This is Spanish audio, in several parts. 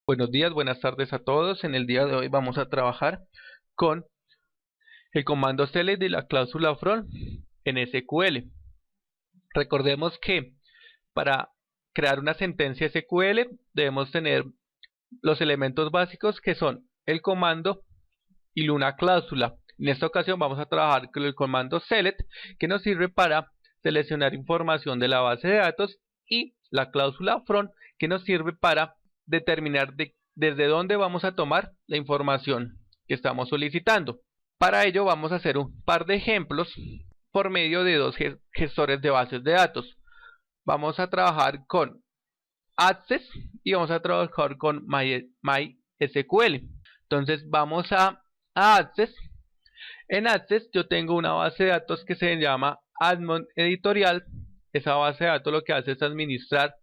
Buenos días, buenas tardes a todos. En el día de hoy vamos a trabajar con el comando select de la cláusula from en SQL. Recordemos que para crear una sentencia SQL debemos tener los elementos básicos que son el comando y una cláusula. En esta ocasión vamos a trabajar con el comando select, que nos sirve para seleccionar información de la base de datos, y la cláusula from, que nos sirve para determinar desde dónde vamos a tomar la información que estamos solicitando. Para ello vamos a hacer un par de ejemplos por medio de dos gestores de bases de datos. Vamos a trabajar con Access y vamos a trabajar con MySQL. Entonces vamos a Access. En Access yo tengo una base de datos que se llama Admin Editorial. Esa base de datos lo que hace es administrar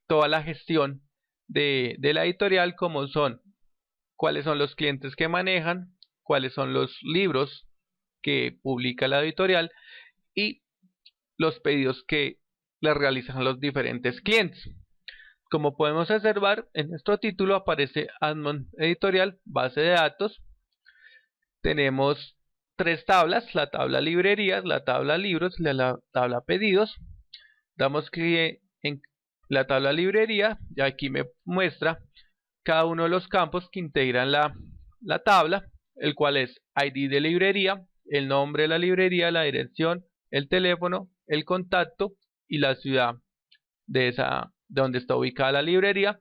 toda la gestión de la editorial, como son cuáles son los clientes que manejan, cuáles son los libros que publica la editorial y los pedidos que le realizan los diferentes clientes. Como podemos observar, en nuestro título aparece Admin Editorial, base de datos. Tenemos tres tablas: la tabla librerías, la tabla libros y la tabla pedidos. Damos clic en la tabla librería y aquí me muestra cada uno de los campos que integran la tabla, el cual es ID de librería, el nombre de la librería, la dirección, el teléfono, el contacto y la ciudad de donde está ubicada la librería.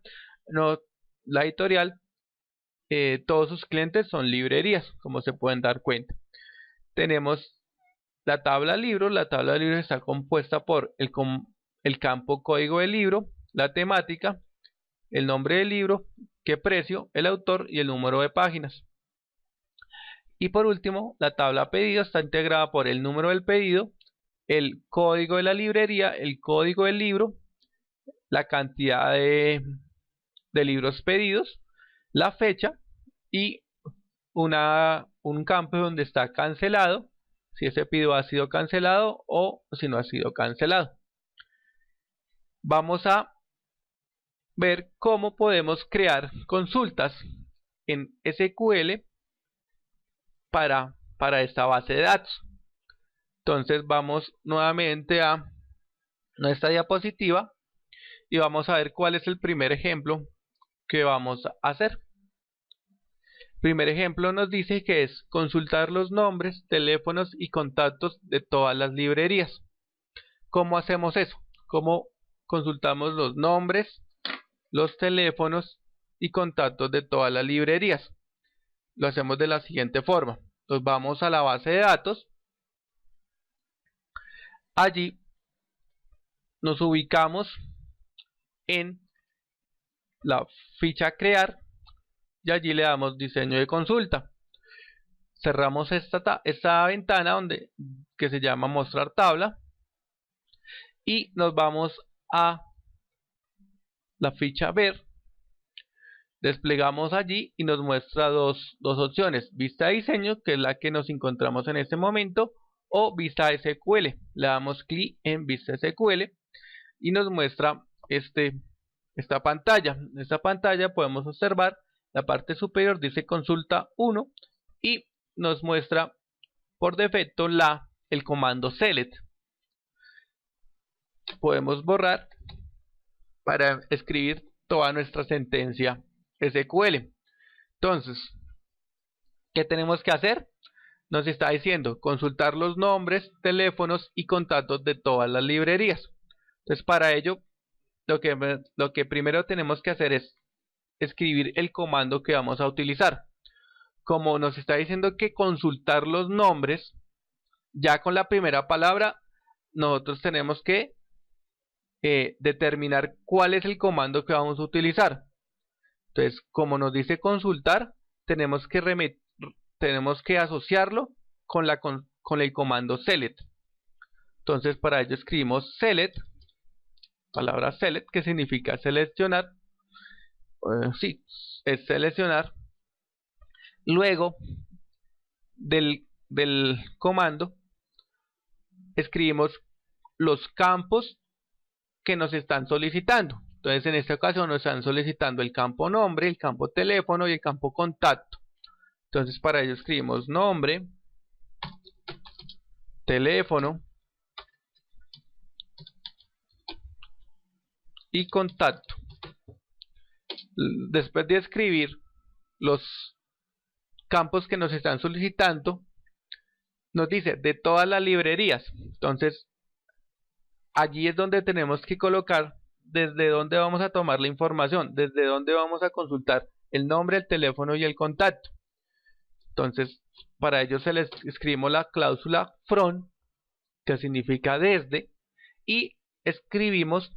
La editorial, todos sus clientes son librerías, como se pueden dar cuenta. Tenemos la tabla libros. La tabla de libros está compuesta por el campo código del libro, la temática, el nombre del libro, qué precio, el autor y el número de páginas. Y por último, la tabla pedido está integrada por el número del pedido, el código de la librería, el código del libro, la cantidad de libros pedidos, la fecha y un campo donde está cancelado, si ese pedido ha sido cancelado o si no ha sido cancelado. Vamos a ver cómo podemos crear consultas en SQL para esta base de datos. Entonces vamos nuevamente a nuestra diapositiva y vamos a ver cuál es el primer ejemplo que vamos a hacer. El primer ejemplo nos dice que es consultar los nombres, teléfonos y contactos de todas las librerías. ¿Cómo hacemos eso? ¿Cómo consultamos los nombres, los teléfonos y contactos de todas las librerías? Lo hacemos de la siguiente forma. Entonces vamos a la base de datos. Allí nos ubicamos en la ficha crear y allí le damos diseño de consulta. Cerramos esta ventana que se llama mostrar tabla y nos vamos a la ficha ver. Desplegamos allí y nos muestra dos opciones: vista de diseño, que es la que nos encontramos en este momento, o vista SQL. Le damos clic en vista SQL y nos muestra esta pantalla. En esta pantalla podemos observar la parte superior, dice consulta 1 y nos muestra por defecto el comando select. Podemos borrar para escribir toda nuestra sentencia SQL. Entonces, ¿qué tenemos que hacer? Nos está diciendo consultar los nombres, teléfonos y contactos de todas las librerías. Entonces, para ello, lo que primero tenemos que hacer es escribir el comando que vamos a utilizar. Como nos está diciendo que consultar los nombres, ya con la primera palabra nosotros tenemos que determinar cuál es el comando que vamos a utilizar. Entonces, como nos dice consultar, tenemos que asociarlo con el comando select. Entonces, para ello escribimos select, palabra select, que significa seleccionar. Sí, es seleccionar. Luego del comando escribimos los campos que nos están solicitando. Entonces en esta ocasión nos están solicitando el campo nombre, el campo teléfono y el campo contacto. Entonces para ello escribimos nombre, teléfono y contacto. Después de escribir los campos que nos están solicitando, nos dice de todas las librerías. Entonces allí es donde tenemos que colocar desde dónde vamos a tomar la información, desde dónde vamos a consultar el nombre, el teléfono y el contacto. Entonces para ello escribimos la cláusula from, que significa desde, y escribimos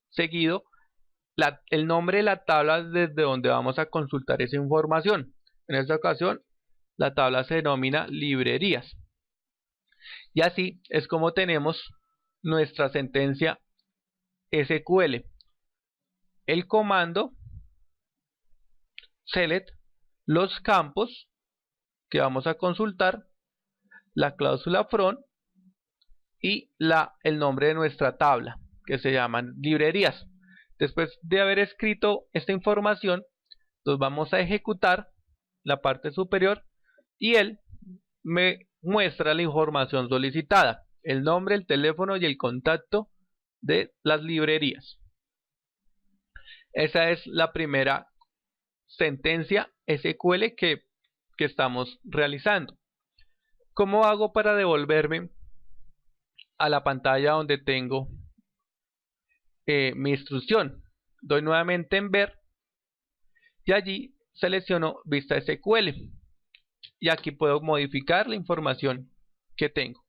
seguido el nombre de la tabla desde donde vamos a consultar esa información. En esta ocasión la tabla se denomina librerías. Y así es como tenemos nuestra sentencia SQL. El comando select, los campos que vamos a consultar, la cláusula from y el nombre de nuestra tabla, que se llaman librerías. Después de haber escrito esta información, nos vamos a ejecutar la parte superior y él me muestra la información solicitada, el nombre, el teléfono y el contacto de las librerías. Esa es la primera sentencia SQL que estamos realizando. ¿Cómo hago para devolverme a la pantalla donde tengo mi instrucción? Doy nuevamente en ver y allí selecciono vista SQL y aquí puedo modificar la información que tengo.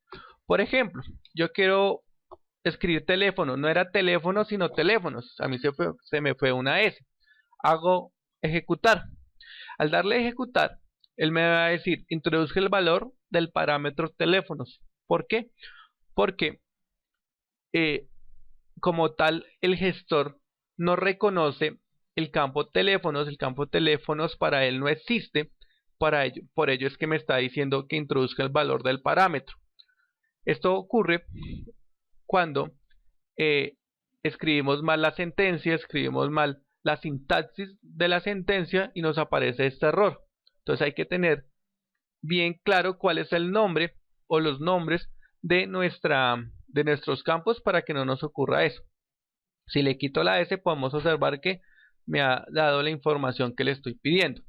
Por ejemplo, yo quiero escribir teléfono, no era teléfono sino teléfonos, a mí se me fue una S. Hago ejecutar. Al darle a ejecutar, él me va a decir introduzca el valor del parámetro teléfonos. ¿Por qué? Porque como tal el gestor no reconoce el campo teléfonos para él no existe, por ello es que me está diciendo que introduzca el valor del parámetro. Esto ocurre cuando escribimos mal la sentencia, escribimos mal la sintaxis de la sentencia y nos aparece este error. Entonces hay que tener bien claro cuál es el nombre o los nombres de nuestros campos para que no nos ocurra eso. Si le quito la S, podemos observar que me ha dado la información que le estoy pidiendo.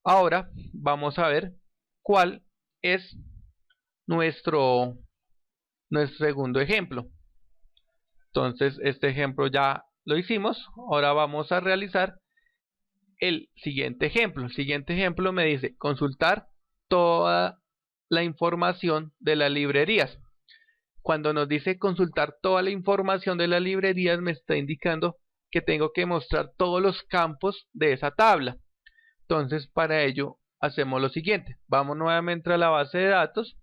Ahora vamos a ver cuál es nuestro segundo ejemplo. Entonces este ejemplo ya lo hicimos. Ahora vamos a realizar el siguiente ejemplo. El siguiente ejemplo me dice consultar toda la información de las librerías. Cuando nos dice consultar toda la información de las librerías, me está indicando que tengo que mostrar todos los campos de esa tabla. Entonces para ello hacemos lo siguiente. Vamos nuevamente a la base de datos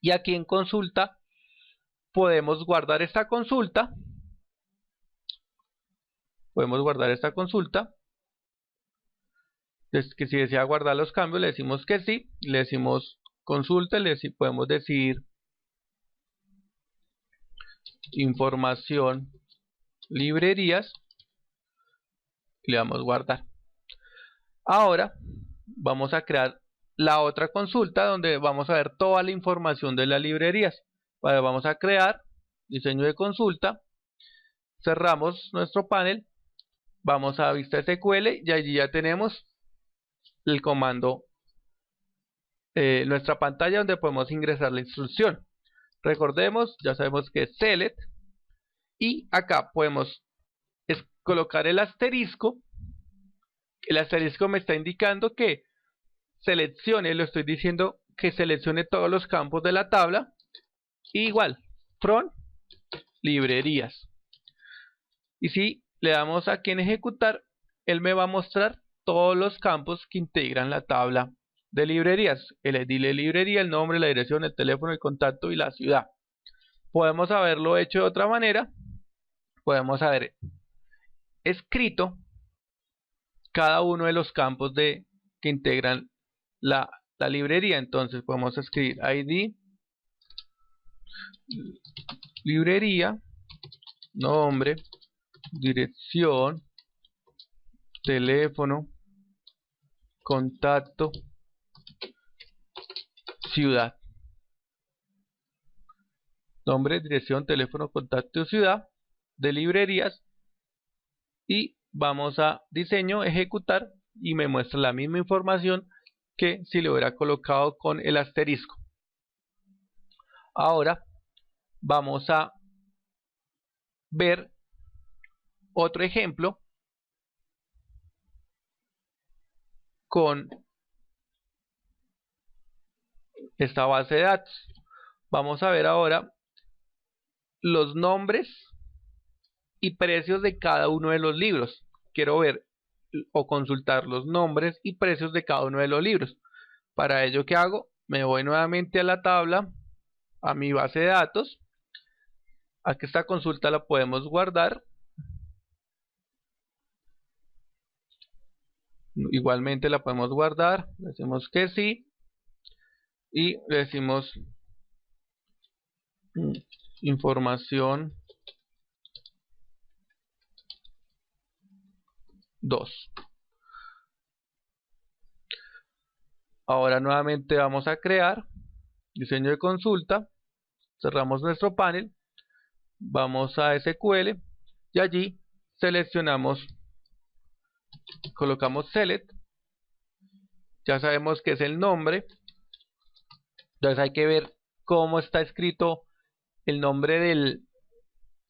y aquí en consulta podemos guardar esta consulta. Entonces, que si desea guardar los cambios le decimos que sí, le decimos consulta, podemos decir información librerías y le damos guardar. Ahora vamos a crear la otra consulta donde vamos a ver toda la información de las librerías. Vamos a crear diseño de consulta, cerramos nuestro panel, vamos a vista SQL y allí ya tenemos el comando, nuestra pantalla donde podemos ingresar la instrucción. Recordemos, ya sabemos que es select y acá podemos colocar el asterisco. El asterisco me está indicando que seleccione, lo estoy diciendo que seleccione todos los campos de la tabla. Y igual, from librerías. Y si le damos aquí en ejecutar, él me va a mostrar todos los campos que integran la tabla de librerías. El ID de librería, el nombre, la dirección, el teléfono, el contacto y la ciudad. Podemos haberlo hecho de otra manera. Podemos haber escrito cada uno de los campos que integran la librería. Entonces podemos escribir ID, librería, nombre, dirección, teléfono, contacto, ciudad. Nombre, dirección, teléfono, contacto, ciudad de librerías. Y vamos a diseño, ejecutar, y me muestra la misma información que si lo hubiera colocado con el asterisco. Ahora vamos a ver otro ejemplo con esta base de datos. Vamos a ver ahora los nombres y precios de cada uno de los libros. Quiero ver o consultar los nombres y precios de cada uno de los libros. Para ello, ¿qué hago? Me voy nuevamente a la tabla, a mi base de datos. Aquí esta consulta la podemos guardar. Igualmente la podemos guardar. Le decimos que sí. Y le decimos información 2. Ahora nuevamente vamos a crear diseño de consulta. Cerramos nuestro panel. Vamos a SQL y allí seleccionamos, colocamos select. Ya sabemos que es el nombre. Entonces hay que ver cómo está escrito el nombre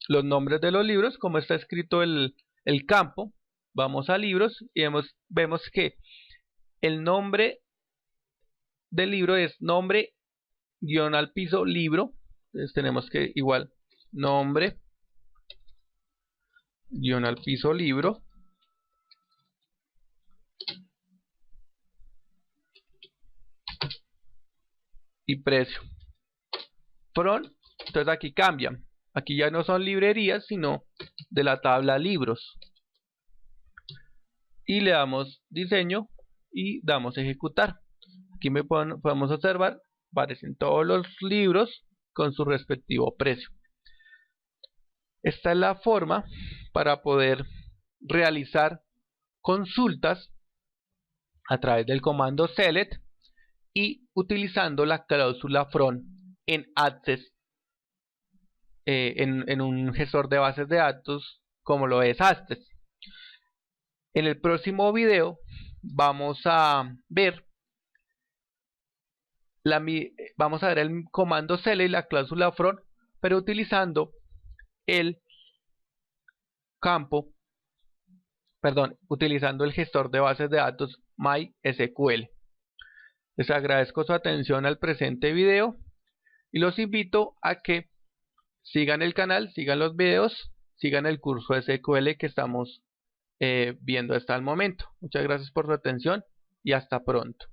los nombres de los libros, cómo está escrito el campo. Vamos a libros y vemos que el nombre del libro es nombre guión al piso libro. Entonces tenemos que igual nombre guión al piso libro. Y precio. From, entonces aquí cambian. Aquí ya no son librerías, sino de la tabla libros. Y le damos diseño y damos ejecutar. Aquí podemos observar, aparecen todos los libros con su respectivo precio. Esta es la forma para poder realizar consultas a través del comando select y utilizando la cláusula from en Access, en un gestor de bases de datos como lo es Access. En el próximo video vamos a ver el comando select y la cláusula from, pero utilizando el campo, utilizando el gestor de bases de datos MySQL. Les agradezco su atención al presente video y los invito a que sigan el canal, sigan los videos, sigan el curso de SQL que estamos viendo hasta el momento. Muchas gracias por su atención y hasta pronto.